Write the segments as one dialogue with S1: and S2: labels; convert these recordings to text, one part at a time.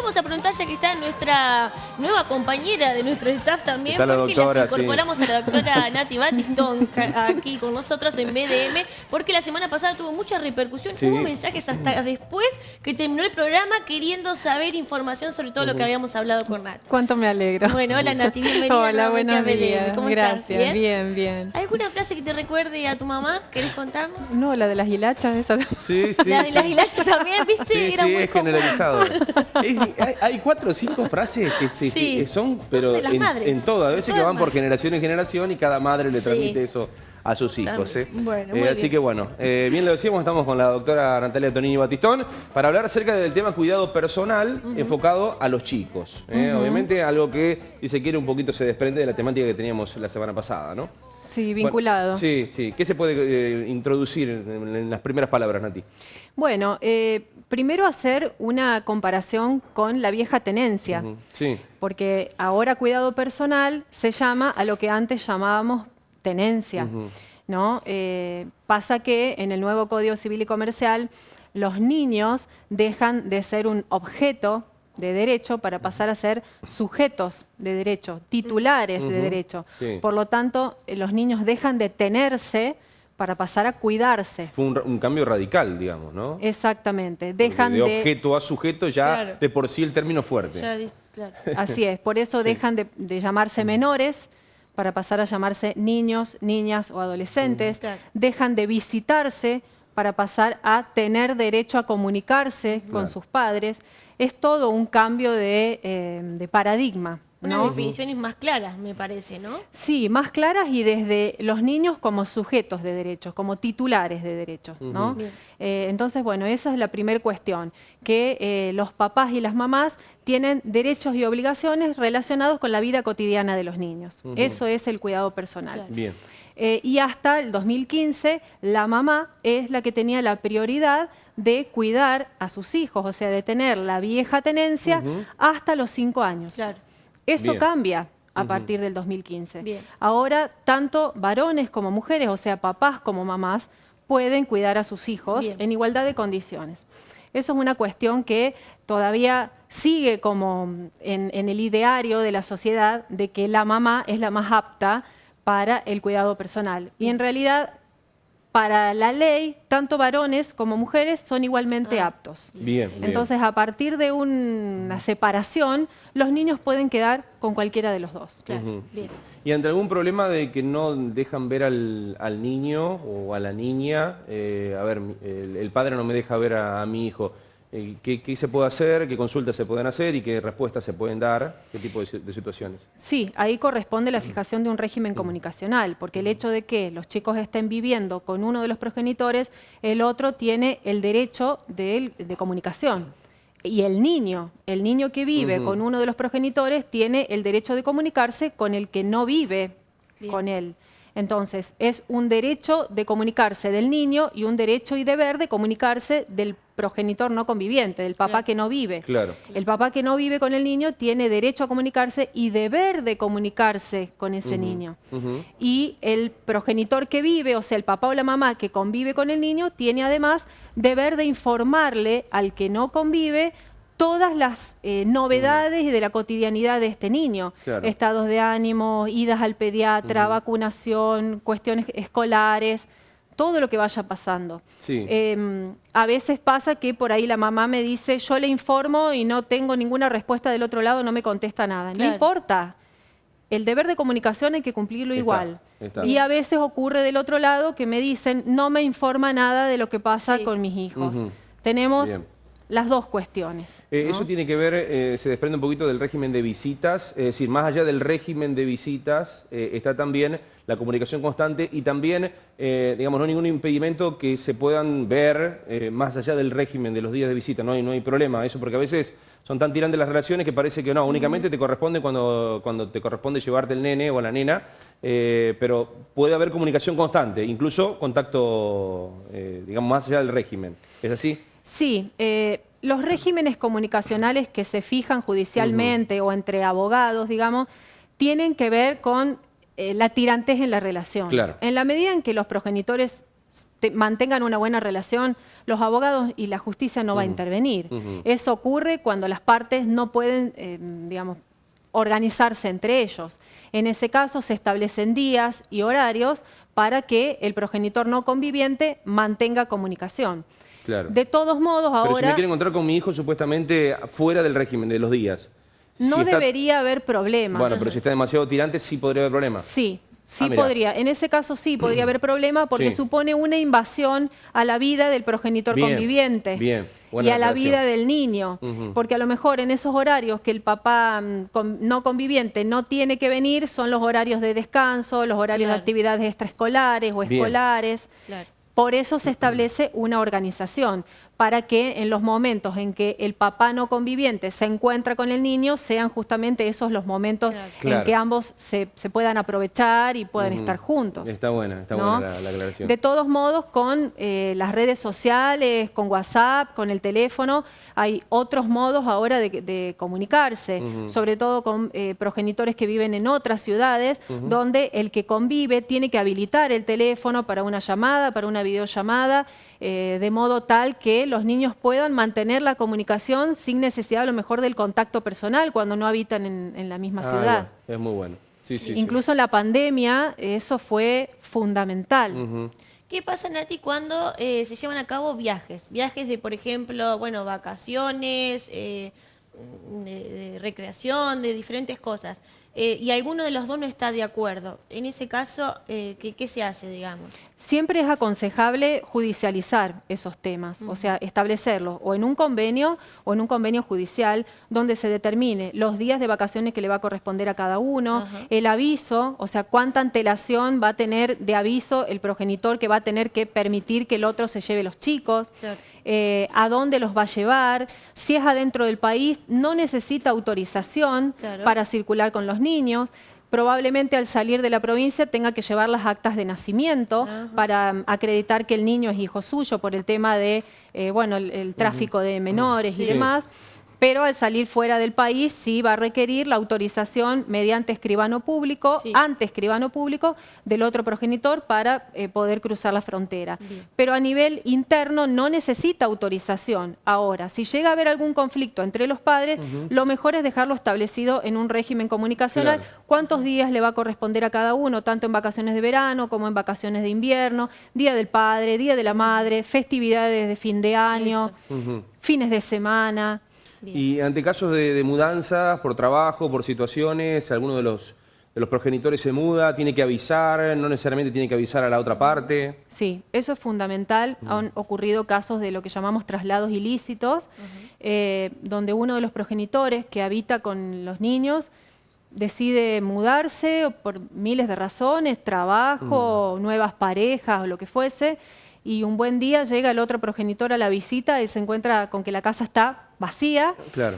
S1: vamos a preguntar, ya que está nuestra nueva compañera de nuestro staff también,
S2: está la
S1: porque
S2: doctora,
S1: las incorporamos a la doctora Nati Batistón aquí con nosotros en BDM, porque la semana pasada tuvo mucha repercusión.
S2: Sí.
S1: Hubo mensajes hasta después que terminó el programa queriendo saber información sobre todo lo que habíamos hablado con Nati.
S3: Cuánto me alegro.
S1: Bueno, hola Nati, bienvenida.
S3: Hola,
S1: nuevamente a
S3: buenos
S1: BDM.
S3: días.
S1: ¿Cómo
S3: Gracias,
S1: estás?
S3: bien, bien.
S1: ¿Alguna frase que te recuerde a tu mamá? ¿Querés contarnos?
S3: No, la de las hilachas, esa.
S2: Sí, sí.
S1: La de las hilachas también, ¿viste?
S2: Sí,
S1: Era
S2: sí,
S1: muy
S2: es
S1: común.
S2: generalizado. Hay 4 o 5 frases que, que son, pero
S1: de las madres.
S2: en todo. A veces
S1: De
S2: que
S1: todas
S2: van por
S1: madres.
S2: generación en generación y cada madre le
S1: Sí.
S2: transmite eso a sus hijos.
S1: También. Bueno, muy
S2: así
S1: bien.
S2: que bueno, bien lo decíamos, estamos con la doctora Natalia Tonini Batistón para hablar acerca del tema cuidado personal enfocado a los chicos. Obviamente algo que, si se quiere, un poquito se desprende de la temática que teníamos la semana pasada, ¿no?
S3: Sí, vinculado.
S2: Bueno, sí, sí. ¿Qué se puede introducir en las primeras palabras, Nati?
S3: Bueno, primero hacer una comparación con la vieja tenencia,
S2: Sí.
S3: porque ahora cuidado personal se llama a lo que antes llamábamos tenencia, ¿no? Pasa que en el nuevo Código Civil y Comercial los niños dejan de ser un objeto de derecho para pasar a ser sujetos de derecho, titulares de derecho.
S2: Sí.
S3: Por lo tanto, los niños dejan de tenerse para pasar a cuidarse.
S2: Fue un cambio radical, digamos, ¿no?
S3: Exactamente.
S2: Porque
S3: Dejan
S2: de objeto a sujeto ya
S1: Claro.
S2: de por sí el término fuerte.
S1: Claro.
S3: Así es, por eso dejan de llamarse menores para pasar a llamarse niños, niñas o adolescentes.
S1: Claro.
S3: Dejan de visitarse para pasar a tener derecho a comunicarse con sus padres. Es todo un cambio de paradigma,
S1: Unas
S3: ¿no?
S1: definiciones más claras, me parece, ¿no?
S3: Sí, más claras y desde los niños como sujetos de derechos, como titulares de derechos, ¿no?
S1: Bien.
S3: Entonces, bueno, esa es la primera cuestión, que los papás y las mamás tienen derechos y obligaciones relacionados con la vida cotidiana de los niños. Eso es el cuidado personal.
S1: Claro.
S2: Bien.
S3: Y hasta el 2015, la mamá es la que tenía la prioridad de cuidar a sus hijos, o sea, de tener la vieja tenencia hasta los 5 años.
S1: Claro.
S3: Eso
S2: Bien.
S3: cambia a partir del 2015.
S1: Bien.
S3: Ahora, tanto varones como mujeres, o sea, papás como mamás, pueden cuidar a sus hijos
S1: Bien.
S3: en igualdad de condiciones. Eso es una cuestión que todavía sigue como en el ideario de la sociedad de que la mamá es la más apta para el cuidado personal. Y en realidad, para la ley, tanto varones como mujeres son igualmente aptos.
S2: Bien, bien.
S3: Entonces, a partir de una separación, los niños pueden quedar con cualquiera de los dos.
S1: Claro. Bien.
S2: ¿Y ante algún problema de que no dejan ver al niño o a la niña? A ver, el padre no me deja ver a mi hijo. ¿Qué se puede hacer? ¿Qué consultas se pueden hacer? ¿Y qué respuestas se pueden dar? ¿Qué tipo de situaciones?
S3: Sí, ahí corresponde la fijación de un régimen comunicacional, porque el hecho de que los chicos estén viviendo con uno de los progenitores, el otro tiene el derecho de comunicación. Y el niño que vive con uno de los progenitores tiene el derecho de comunicarse con el que no vive con él. Entonces, es un derecho de comunicarse del niño y un derecho y deber de comunicarse del progenitor no conviviente, del papá que no vive.
S2: Claro.
S3: El papá que no vive con el niño tiene derecho a comunicarse y deber de comunicarse con ese niño. Y el progenitor que vive, o sea, el papá o la mamá que convive con el niño, tiene además deber de informarle al que no convive todas las novedades y de la cotidianidad de este niño.
S2: Claro.
S3: Estados de ánimo, idas al pediatra, vacunación, cuestiones escolares, todo lo que vaya pasando.
S2: Sí.
S3: A veces pasa que por ahí la mamá me dice, yo le informo y no tengo ninguna respuesta del otro lado, no me contesta nada.
S1: Claro.
S3: No importa. El deber de comunicación hay que cumplirlo igual.
S2: está.
S3: Y a veces ocurre del otro lado que me dicen, no me informa nada de lo que pasa
S1: Sí.
S3: con mis hijos. Tenemos
S2: Bien.
S3: las dos cuestiones. ¿no?
S2: Eso tiene que ver, se desprende un poquito del régimen de visitas, es decir, más allá del régimen de visitas está también la comunicación constante y también, digamos, no hay ningún impedimento que se puedan ver más allá del régimen de los días de visita, no hay problema, eso porque a veces son tan tirantes las relaciones que parece que no, únicamente te corresponde cuando te corresponde llevarte el nene o la nena, pero puede haber comunicación constante, incluso contacto, digamos, más allá del régimen, ¿es así?
S3: Sí, los regímenes comunicacionales que se fijan judicialmente o entre abogados, digamos, tienen que ver con la tirantez en la relación.
S2: Claro.
S3: En la medida en que los progenitores mantengan una buena relación, los abogados y la justicia no va a intervenir. Eso ocurre cuando las partes no pueden, digamos, organizarse entre ellos. En ese caso se establecen días y horarios para que el progenitor no conviviente mantenga comunicación.
S2: Claro.
S3: De todos modos,
S2: Pero si
S3: ahora
S2: me quiero encontrar con mi hijo supuestamente fuera del régimen de los días.
S3: no
S2: Si está-
S3: debería haber problema.
S2: Bueno, pero si está demasiado tirante sí podría haber problemas.
S3: Sí, sí
S2: mirá.
S3: podría. En ese caso sí podría haber problema porque
S2: Sí.
S3: supone una invasión a la vida del progenitor
S2: Bien,
S3: conviviente
S2: bien.
S3: y
S2: Buena
S3: a la
S2: aclaración.
S3: vida del niño. Porque a lo mejor en esos horarios que el papá no conviviente no tiene que venir son los horarios de descanso, los horarios
S1: Claro.
S3: de actividades extraescolares o
S2: Bien.
S3: escolares.
S1: Claro.
S3: Por eso se establece una organización, para que en los momentos en que el papá no conviviente se encuentra con el niño, sean justamente esos los momentos
S2: Claro.
S3: en que ambos se puedan aprovechar y puedan estar juntos.
S2: Está buena
S3: ¿no?
S2: la aclaración.
S3: De todos modos, con las redes sociales, con WhatsApp, con el teléfono, hay otros modos ahora de comunicarse, sobre todo con progenitores que viven en otras ciudades, donde el que convive tiene que habilitar el teléfono para una llamada, para una videollamada, de modo tal que los niños puedan mantener la comunicación sin necesidad a lo mejor del contacto personal cuando no habitan en la misma ciudad.
S2: Es muy bueno. Sí, sí, sí.
S3: Incluso en la pandemia eso fue fundamental.
S1: ¿Qué pasa, Nati, cuando se llevan a cabo viajes? Viajes de, por ejemplo, bueno, vacaciones, de recreación, de diferentes cosas. Y alguno de los dos no está de acuerdo. En ese caso, ¿qué se hace, digamos?
S3: Siempre es aconsejable judicializar esos temas, o sea, establecerlos o en un convenio judicial donde se determine los días de vacaciones que le va a corresponder a cada uno, el aviso, o sea, cuánta antelación va a tener de aviso el progenitor que va a tener que permitir que el otro se lleve los chicos,
S1: Claro.
S3: a dónde los va a llevar, si es adentro del país, no necesita autorización
S1: Claro.
S3: para circular con los niños. Probablemente al salir de la provincia tenga que llevar las actas de nacimiento para acreditar que el niño es hijo suyo por el tema de bueno, el tráfico de menores y
S1: Sí.
S3: demás. Pero al salir fuera del país sí va a requerir la autorización mediante escribano público,
S1: Sí.
S3: ante escribano público del otro progenitor para poder cruzar la frontera.
S1: Bien.
S3: Pero a nivel interno no necesita autorización. Ahora, si llega a haber algún conflicto entre los padres, lo mejor es dejarlo establecido en un régimen comunicacional.
S2: Claro.
S3: ¿Cuántos días le va a corresponder a cada uno, tanto en vacaciones de verano como en vacaciones de invierno? Día del padre, día de la madre, festividades de fin de año, fines de semana.
S1: Bien.
S2: Y ante casos de mudanzas por trabajo, por situaciones, alguno de los progenitores se muda, tiene que avisar, no necesariamente tiene que avisar a la otra parte.
S3: Sí, eso es fundamental. Han ocurrido casos de lo que llamamos traslados ilícitos, donde uno de los progenitores que habita con los niños decide mudarse por miles de razones, trabajo, nuevas parejas o lo que fuese, y un buen día llega el otro progenitor a la visita y se encuentra con que la casa está vacía,
S2: Claro.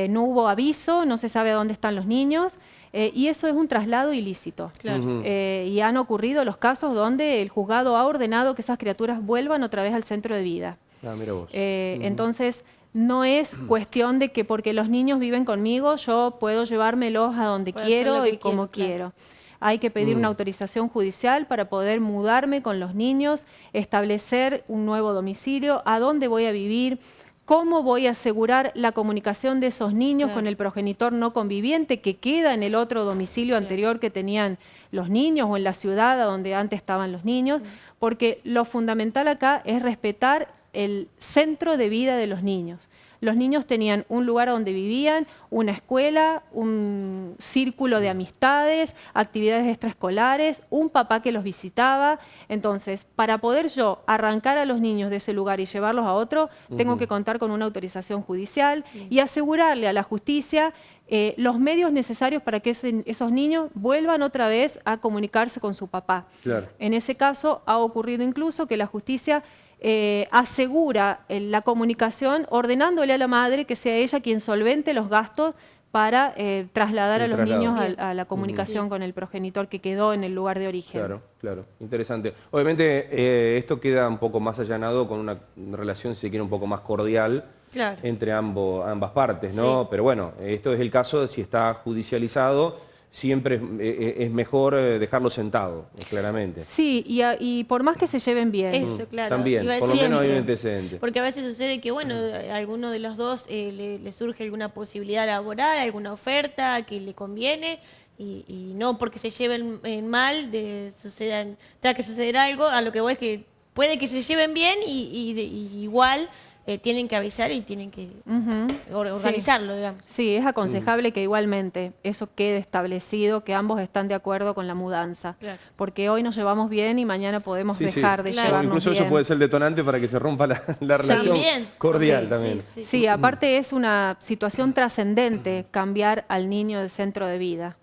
S3: no hubo aviso, no se sabe a dónde están los niños, y eso es un traslado ilícito.
S1: Claro.
S3: Y han ocurrido los casos donde el juzgado ha ordenado que esas criaturas vuelvan otra vez al centro de vida.
S2: Ah, mira vos.
S3: Entonces, no es cuestión de que porque los niños viven conmigo, yo puedo llevármelos a donde
S1: Puedo hacer
S3: quiero
S1: lo que
S3: y como
S1: quiero,
S3: quiero. Hay que pedir una autorización judicial para poder mudarme con los niños, establecer un nuevo domicilio, a dónde voy a vivir, cómo voy a asegurar la comunicación de esos niños
S1: Claro.
S3: con el progenitor no conviviente que queda en el otro domicilio anterior que tenían los niños o en la ciudad donde antes estaban los niños, porque lo fundamental acá es respetar el centro de vida de los niños. Los niños tenían un lugar donde vivían, una escuela, un círculo de amistades, actividades extraescolares, un papá que los visitaba. Entonces, para poder yo arrancar a los niños de ese lugar y llevarlos a otro, tengo que contar con una autorización judicial y asegurarle a la justicia los medios necesarios para que esos niños vuelvan otra vez a comunicarse con su papá.
S2: Claro.
S3: En ese caso ha ocurrido incluso que la justicia asegura la comunicación ordenándole a la madre que sea ella quien solvente los gastos para trasladar
S2: El
S3: a los
S2: traslado.
S3: niños
S1: Bien.
S3: a la comunicación con el progenitor que quedó en el lugar de origen.
S2: Claro, claro, interesante. Obviamente esto queda un poco más allanado con una relación, si se quiere, un poco más cordial
S1: Claro.
S2: entre ambas partes, ¿no?
S1: Sí.
S2: Pero bueno, esto es el caso de si está judicializado. siempre es mejor dejarlo sentado, claramente.
S3: Sí, y por más que se lleven bien.
S1: Eso, claro.
S2: También,
S1: Iba a
S2: por lo
S1: decir,
S2: menos hay un antecedente.
S1: porque a veces sucede que, bueno, a alguno de los dos le surge alguna posibilidad laboral, alguna oferta que le conviene, y no porque se lleven mal tenga que suceder algo. A lo que voy es que puede que se lleven bien y igual tienen que avisar y tienen que organizarlo, digamos.
S3: Sí, es aconsejable que igualmente eso quede establecido, que ambos están de acuerdo con la mudanza.
S1: Claro.
S3: Porque hoy nos llevamos bien y mañana podemos dejar de
S1: Claro.
S3: llevarnos
S2: Incluso
S3: bien.
S2: eso puede ser detonante para que se rompa la relación
S1: También.
S2: cordial
S1: Sí,
S2: también.
S3: Sí, aparte es una situación trascendente cambiar al niño del centro de vida.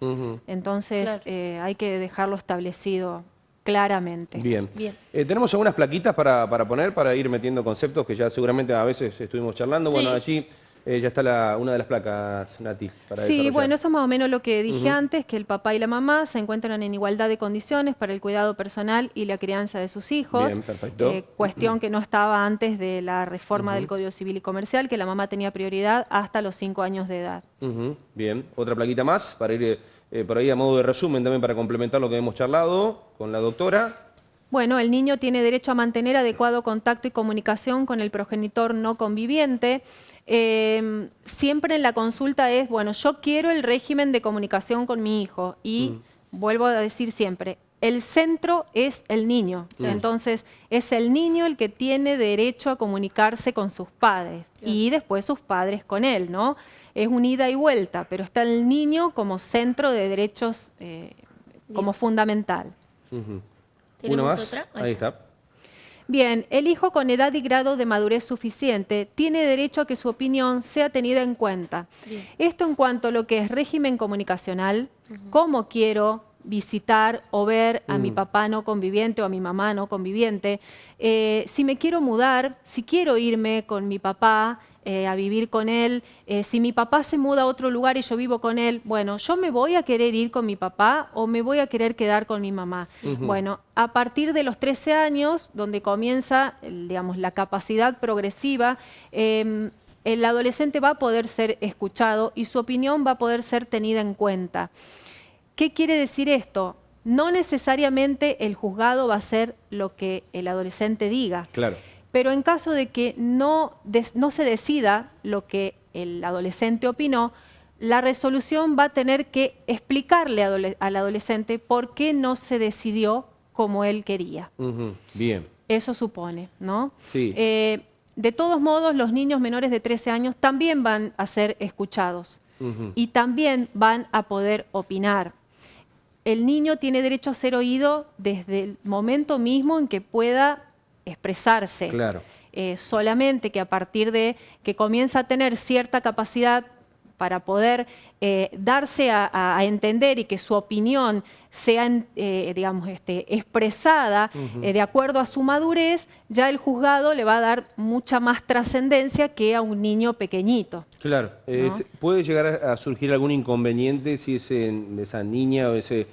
S3: Entonces
S1: Claro.
S3: hay que dejarlo establecido claramente.
S2: Bien.
S1: Bien.
S2: Tenemos algunas plaquitas para poner, para ir metiendo conceptos que ya seguramente a veces estuvimos charlando.
S1: Sí.
S2: Bueno, allí ya está una de las placas, Nati, para
S3: Sí,
S2: desarrollar.
S3: bueno, eso es más o menos lo que dije antes, que el papá y la mamá se encuentran en igualdad de condiciones para el cuidado personal y la crianza de sus hijos.
S2: Bien, perfecto.
S3: Cuestión que no estaba antes de la reforma del Código Civil y Comercial, que la mamá tenía prioridad hasta los 5 años de edad.
S2: Bien, otra plaquita más para ir por ahí a modo de resumen también para complementar lo que hemos charlado con la doctora.
S3: Bueno, el niño tiene derecho a mantener adecuado contacto y comunicación con el progenitor no conviviente. Siempre en la consulta es, bueno, yo quiero el régimen de comunicación con mi hijo y vuelvo a decir siempre, el centro es el niño. Entonces, es el niño el que tiene derecho a comunicarse con sus padres y después sus padres con él, ¿no? Es un ida y vuelta, pero está el niño como centro de derechos como fundamental.
S2: Una
S1: ¿Tenemos
S2: más.
S1: otra?
S2: Ahí está.
S3: Bien, el hijo con edad y grado de madurez suficiente tiene derecho a que su opinión sea tenida en cuenta.
S1: Bien.
S3: Esto en cuanto a lo que es régimen comunicacional, cómo quiero visitar o ver a mi papá no conviviente o a mi mamá no conviviente, si me quiero mudar, si quiero irme con mi papá a vivir con él, si mi papá se muda a otro lugar y yo vivo con él, bueno, yo me voy a querer ir con mi papá o me voy a querer quedar con mi mamá. Bueno, a partir de los 13 años, donde comienza, digamos, la capacidad progresiva, el adolescente va a poder ser escuchado y su opinión va a poder ser tenida en cuenta. ¿Qué quiere decir esto? No necesariamente el juzgado va a hacer lo que el adolescente diga.
S2: Claro.
S3: Pero en caso de que no se decida lo que el adolescente opinó, la resolución va a tener que explicarle al adolescente por qué no se decidió como él quería.
S2: Bien.
S3: Eso supone, ¿no?
S2: Sí.
S3: De todos modos, los niños menores de 13 años también van a ser escuchados y también van a poder opinar. El niño tiene derecho a ser oído desde el momento mismo en que pueda expresarse.
S2: Claro.
S3: Solamente que a partir de que comienza a tener cierta capacidad para poder darse a entender y que su opinión sea, digamos, expresada de acuerdo a su madurez, ya el juzgado le va a dar mucha más trascendencia que a un niño pequeñito.
S2: Claro.
S3: ¿No?
S2: ¿Puede llegar a surgir algún inconveniente si esa niña o ese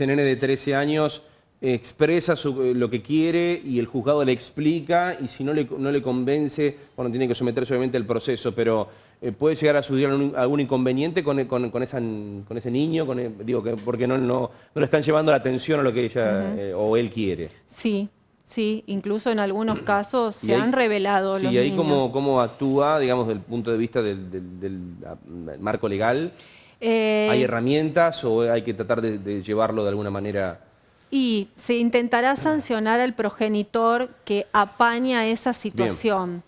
S2: nene de 13 años expresa lo que quiere y el juzgado le explica y si no le convence, bueno, tiene que someterse obviamente al proceso, pero puede llegar a surgir algún inconveniente con ese niño, porque no le están llevando la atención a lo que ella o él quiere?
S3: Sí, sí, incluso en algunos casos se han revelado los
S2: niños. Sí, ahí
S3: niños.
S2: cómo actúa, digamos, desde el punto de vista del marco legal. ¿Hay herramientas o hay que tratar de llevarlo de alguna manera?
S3: Y se intentará sancionar al progenitor que apaña esa situación,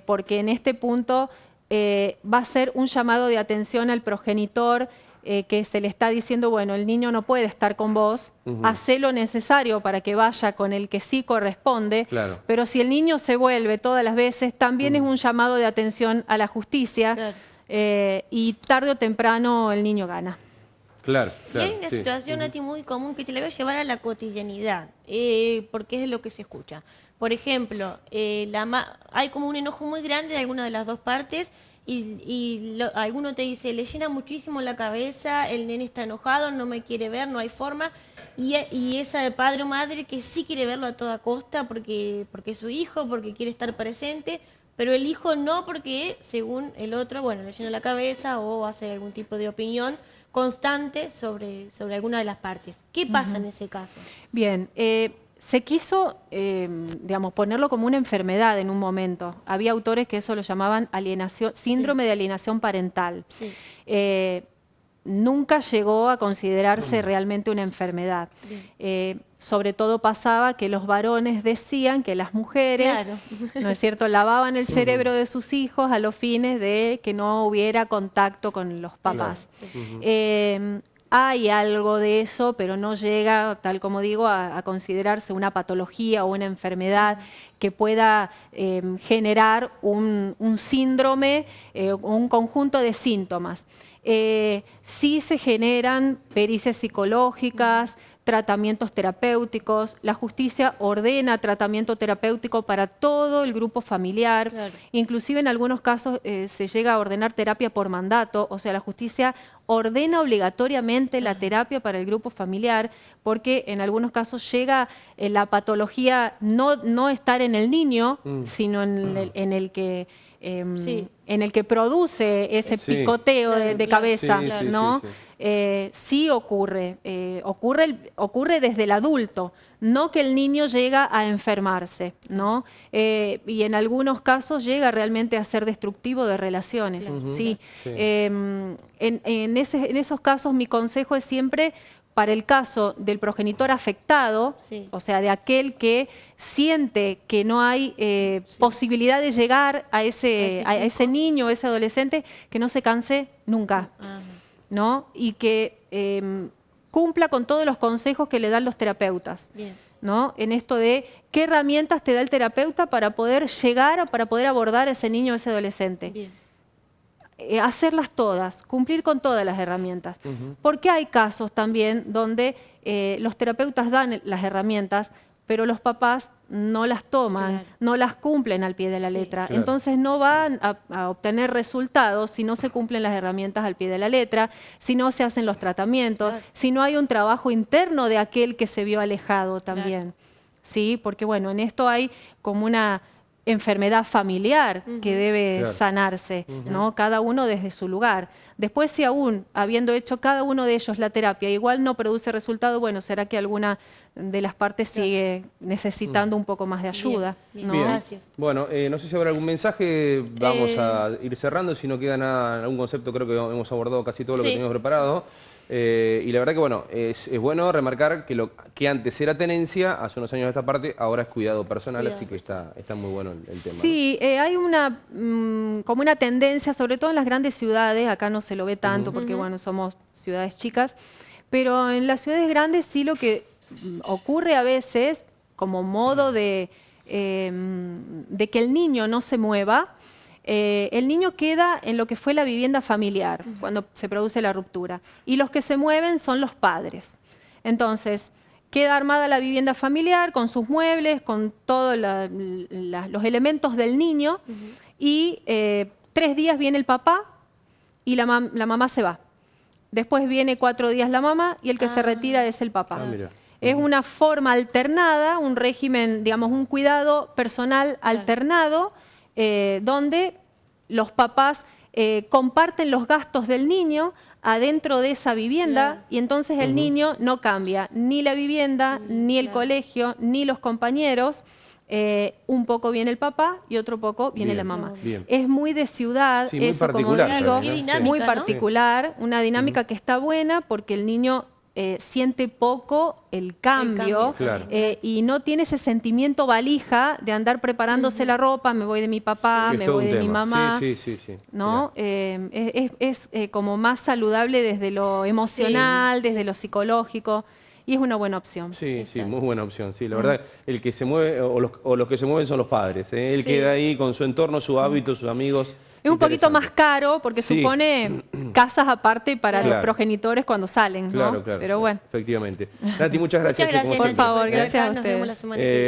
S3: porque en este punto va a ser un llamado de atención al progenitor que se le está diciendo, bueno, el niño no puede estar con vos, hacé lo necesario para que vaya con el que sí corresponde,
S2: Claro.
S3: pero si el niño se vuelve todas las veces, también es un llamado de atención a la justicia,
S1: Claro.
S3: y tarde o temprano el niño gana.
S2: Claro,
S1: Y
S2: claro.
S1: hay una
S2: sí.
S1: situación, Nati, muy común que te la voy a llevar a la cotidianidad, porque es lo que se escucha. Por ejemplo, hay como un enojo muy grande de alguna de las dos partes y alguno te dice, le llena muchísimo la cabeza, el nene está enojado, no me quiere ver, no hay forma. Y esa de padre o madre que sí quiere verlo a toda costa porque es su hijo, porque quiere estar presente, pero el hijo no, porque según el otro, bueno, le llena la cabeza o hace algún tipo de opinión constante sobre alguna de las partes. ¿Qué pasa en ese caso?
S3: Bien, se quiso, digamos, ponerlo como una enfermedad en un momento. Había autores que eso lo llamaban alienación, síndrome de alienación parental.
S1: Sí.
S3: Nunca llegó a considerarse realmente una enfermedad. Sobre todo pasaba que los varones decían que las mujeres,
S1: Claro.
S3: ¿no es cierto?, lavaban el cerebro de sus hijos a los fines de que no hubiera contacto con los papás. Hay algo de eso, pero no llega, tal como digo, a considerarse una patología o una enfermedad que pueda generar un síndrome o un conjunto de síntomas. Sí se generan pericias psicológicas, tratamientos terapéuticos. La justicia ordena tratamiento terapéutico para todo el grupo familiar.
S1: Claro.
S3: Inclusive en algunos casos se llega a ordenar terapia por mandato. O sea, la justicia ordena obligatoriamente la terapia para el grupo familiar porque en algunos casos llega la patología no estar en el niño, sino en el que...
S1: Sí.
S3: en el que produce ese
S2: Sí.
S3: picoteo
S1: Claro,
S3: de
S1: claro.
S3: cabeza,
S2: Sí, sí,
S3: ¿no?
S2: sí,
S3: Sí ocurre, ocurre desde el adulto, no que el niño llega a enfermarse, ¿no? Y en algunos casos llega realmente a ser destructivo de relaciones,
S1: Claro.
S3: ¿sí?
S2: Sí.
S3: En esos casos mi consejo es siempre para el caso del progenitor afectado,
S1: Sí.
S3: o sea, de aquel que siente que no hay posibilidad de llegar a ese niño, a ese adolescente, que no se canse nunca,
S1: Ajá.
S3: ¿no? Y que cumpla con todos los consejos que le dan los terapeutas,
S1: Bien.
S3: ¿no? En esto de qué herramientas te da el terapeuta para poder llegar o para poder abordar a ese niño o ese adolescente.
S1: Bien.
S3: Hacerlas todas, cumplir con todas las herramientas. Porque hay casos también donde los terapeutas dan las herramientas, pero los papás no las toman,
S1: Claro.
S3: no las cumplen al pie de la
S1: Sí.
S3: letra.
S2: Claro.
S3: Entonces no van a obtener resultados si no se cumplen las herramientas al pie de la letra, si no se hacen los tratamientos,
S1: Claro.
S3: si no hay un trabajo interno de aquel que se vio alejado también. ¿Sí? Porque bueno, en esto hay como una enfermedad familiar que debe
S2: Claro.
S3: sanarse, ¿no? Cada uno desde su lugar. Después, si aún, habiendo hecho cada uno de ellos la terapia, igual no produce resultado, bueno, será que alguna de las partes sigue necesitando un poco más de ayuda,
S1: Bien,
S3: ¿no?
S1: bien. Gracias.
S2: Bueno, no sé si habrá algún mensaje, vamos a ir cerrando, si no queda nada, algún concepto, creo que hemos abordado casi todo lo que
S1: Sí.
S2: teníamos preparado. Y la verdad que bueno, es bueno remarcar que lo que antes era tenencia, hace unos años de esta parte, ahora es cuidado personal,
S1: Cuidado
S2: así que está muy bueno el tema.
S3: Sí, hay como una tendencia, sobre todo en las grandes ciudades, acá no se lo ve tanto porque bueno, somos ciudades chicas, pero en las ciudades grandes sí lo que ocurre a veces, como modo de que el niño no se mueva, el niño queda en lo que fue la vivienda familiar cuando se produce la ruptura y los que se mueven son los padres. Entonces, queda armada la vivienda familiar con sus muebles, con todos los elementos del niño y 3 días viene el papá y la mamá se va. Después viene 4 días la mamá y el que se retira es el papá.
S2: Mira.
S3: Es una forma alternada, un régimen, digamos, un cuidado personal alternado, donde los papás comparten los gastos del niño adentro de esa vivienda y entonces el niño no cambia ni la vivienda, ni el colegio, ni los compañeros. Un poco viene el papá y otro poco viene
S2: Bien,
S3: la mamá.
S2: bien.
S3: Es muy de ciudad,
S2: Sí, muy
S3: eso
S2: particular
S3: como digo,
S2: también,
S1: ¿no? Qué dinámica,
S3: muy
S1: ¿no?
S3: particular, una dinámica que está buena porque el niño siente poco el cambio,
S2: Claro.
S3: y no tiene ese sentimiento valija de andar preparándose la ropa, me voy de mi papá,
S2: Que es
S3: me
S2: todo
S3: voy
S2: un
S3: de mi
S2: tema.
S3: mamá.
S2: Sí.
S3: ¿No? Es como más saludable desde lo emocional, desde lo psicológico, y es una buena opción.
S2: Sí,
S1: Exacto.
S2: muy buena opción. Sí, la verdad, el que se mueve, o los que se mueven son los padres. Él
S1: Sí.
S2: queda ahí con su entorno, su hábito, sus amigos.
S3: Es un poquito
S2: Interesante.
S3: más caro porque
S2: Sí.
S3: supone casas aparte para
S2: Claro.
S3: los progenitores cuando salen, ¿no?
S2: Claro.
S3: Pero bueno.
S2: Efectivamente. Nati, muchas gracias.
S1: Muchas gracias,
S2: como
S3: Por
S1: Nati,
S2: siempre.
S3: favor,
S1: estar
S3: gracias
S1: acá.
S3: a
S1: Nos vemos
S3: ustedes.
S1: la semana que viene.